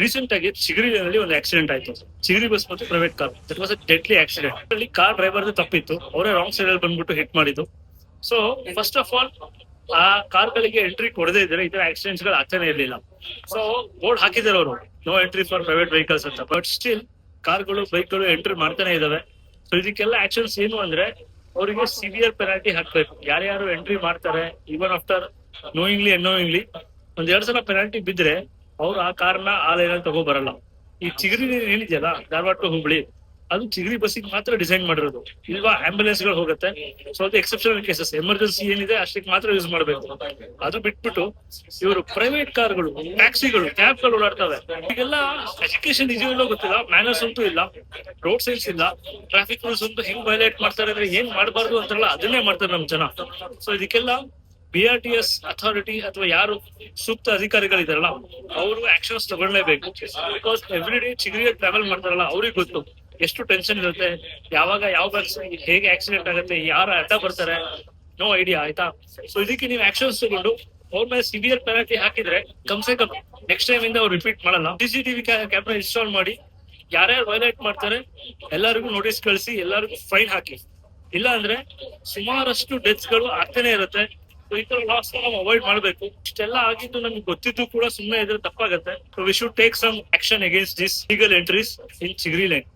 Recent ಆಗಿ ಚಿಗರಿಯಲ್ಲಿ ಒಂದು accident ಆಯ್ತು. ಚಿಗರಿ ಬಸ್ ಮತ್ತು private car. That was a deadly accident. ಅಲ್ಲಿ ಕಾರ್ ಡ್ರೈವರ್ ತಪ್ಪಿತ್ತು, ಅವರೇ ರಾಂಗ್ ಸೈಡ್ ಅಲ್ಲಿ ಬಂದ್ಬಿಟ್ಟು ಹಿಟ್ ಮಾಡಿದ್ದು. ಸೊ ಫಸ್ಟ್ ಆಫ್ ಆಲ್ ಆ ಕಾರ್ ಗಳಿಗೆ ಎಂಟ್ರಿ ಕೊಡದೇ ಇದ್ರೆ ಈ ತರ ಆಕ್ಸಿಡೆಂಟ್ಸ್ ಗಳು ಆಗ್ತಾನೆ ಇರ್ಲಿಲ್ಲ. ಸೊ ಬೋರ್ಡ್ ಹಾಕಿದ್ದಾರೆ ಅವರು, no entry for private vehicles ಅಂತ. ಬಟ್ ಸ್ಟಿಲ್ ಕಾರ್ಗಳು ಬೈಕ್ಗಳು ಎಂಟ್ರಿ ಮಾಡ್ತಾನೆ ಇದಾವೆ. ಸೊ ಇದಕ್ಕೆಲ್ಲ ಆಕ್ಷನ್ಸ್ ಏನು ಅಂದ್ರೆ ಅವರಿಗೆ ಸಿವಿಯರ್ ಪೆನಾಲ್ಟಿ ಹಾಕ್ಬೇಕು. ಯಾರ್ಯಾರು ಎಂಟ್ರಿ ಮಾಡ್ತಾರೆ ಈವನ್ ಆಫ್ಟರ್ ನೋಯಿಂಗ್ಲಿ ಅನ್ನೋಯಿಂಗ್ಲಿ ಒಂದ್ 2 ಸಲ ಪೆನಾಲ್ಟಿ ಬಿದ್ರೆ ಅವ್ರು ಆ ಕಾರ್ನ ಆ ಲೈನಲ್ಲಿ ತಗೋ ಬರಲ್ಲ. ಈ ಚಿಗರಿ ಏನಿದೆಯಲ್ಲ ಧಾರವಾಡ ಟು ಹುಬ್ಳಿ, ಅದು ಚಿಗರಿ ಬಸ್ಸಿಗೆ ಮಾತ್ರ ಡಿಸೈನ್ ಮಾಡಿರೋದು. ಇಲ್ವಾ ಆಂಬುಲೆನ್ಸ್ ಗಳು ಹೋಗುತ್ತೆ. ಸೊ ಅದು ಎಕ್ಸೆಪ್ಷನಲ್ ಕೇಸಸ್, ಎಮರ್ಜೆನ್ಸಿ ಏನಿದೆ ಅಷ್ಟಕ್ಕೆ ಮಾತ್ರ ಯೂಸ್ ಮಾಡಬೇಕು. ಅದು ಬಿಟ್ಬಿಟ್ಟು ಇವರು ಪ್ರೈವೇಟ್ ಕಾರ್ಗಳು, ಟ್ಯಾಕ್ಸಿಗಳು, ಕ್ಯಾಬ್ಗಳು ಓಡಾಡ್ತವೆ. ಈಗೆಲ್ಲ ಎಜುಕೇಶನ್ ಇದೆಯೋ ಗೊತ್ತಿಲ್ಲ, ಮ್ಯಾನರ್ಸ್ ಅಂತೂ ಇಲ್ಲ, ರೋಡ್ ಸೈನ್ಸ್ ಇಲ್ಲ, ಟ್ರಾಫಿಕ್ ರೂಲ್ಸ್ ಅಂತೂ ಹೆಂಗ್ ವೈಲೇಟ್ ಮಾಡ್ತಾರೆ ಅಂದ್ರೆ ಏನ್ ಮಾಡಬಾರ್ದು ಅಂತಾರಲ್ಲ ಅದನ್ನೇ ಮಾಡ್ತಾರೆ ನಮ್ ಜನ. ಸೊ ಇದಕ್ಕೆಲ್ಲ BRTS ಅಥಾರಿಟಿ ಅಥವಾ ಯಾರು ಸೂಕ್ತ ಅಧಿಕಾರಿಗಳಿದಾರಲ್ಲ ಅವರು ಆಕ್ಷನ್ಸ್ ತಗೊಳ್ಳೇಬೇಕು. ಬಿಕಾಸ್ ಎವ್ರಿ ಡೇ ಚಿಗರಿಗೆ ಟ್ರಾವೆಲ್ ಮಾಡ್ತಾರಲ್ಲ ಅವ್ರಿಗೆ ಗೊತ್ತು ಎಷ್ಟು ಟೆನ್ಷನ್ ಇರುತ್ತೆ, ಯಾವಾಗ ಯಾವ ಬಸ್ ಹೇಗೆ ಆಕ್ಸಿಡೆಂಟ್ ಆಗುತ್ತೆ, ಯಾರು ಅಡ್ಡ ಬರ್ತಾರೆ, ನೋ ಐಡಿಯಾ ಆಯ್ತಾ. ಸೊ ಇದಕ್ಕೆ ನೀವು ಆಕ್ಷನ್ಸ್ ತಗೊಂಡು ಅವ್ರ ಮೇಲೆ ಸಿವಿಯರ್ ಪೆನಾಲ್ಟಿ ಹಾಕಿದ್ರೆ ಕಮ್ಸೆ ಕಮ್ ನೆಕ್ಸ್ಟ್ ಟೈಮ್ ಇಂದ ಅವ್ರು ರಿಪೀಟ್ ಮಾಡಲ್ಲ. CCTV ಕ್ಯಾಮ್ರಾ ಇನ್ಸ್ಟಾಲ್ ಮಾಡಿ ಯಾರ್ಯಾರು ವೈಲೇಟ್ ಮಾಡ್ತಾರೆ ಎಲ್ಲರಿಗೂ ನೋಟಿಸ್ ಕಳಿಸಿ ಎಲ್ಲರಿಗೂ ಫೈನ್ ಹಾಕಿ. ಇಲ್ಲ ಅಂದ್ರೆ ಸುಮಾರಷ್ಟು ಡೆತ್ಸ್ ಗಳು ಆಗ್ತಾನೆ ಇರುತ್ತೆ. ಈ ತರ ಲಾಸ್ ನಾವು ಅವಾಯ್ಡ್ ಮಾಡಬೇಕು. ಇಷ್ಟೆಲ್ಲ ಆಗಿದ್ದು ನಮ್ಗೆ ಗೊತ್ತಿದ್ದು ಕೂಡ ಸುಮ್ಮನೆ ಇದ್ರೆ ತಪ್ಪಾಗತ್ತೆ. So we should take some action against this legal entries in Chigari line.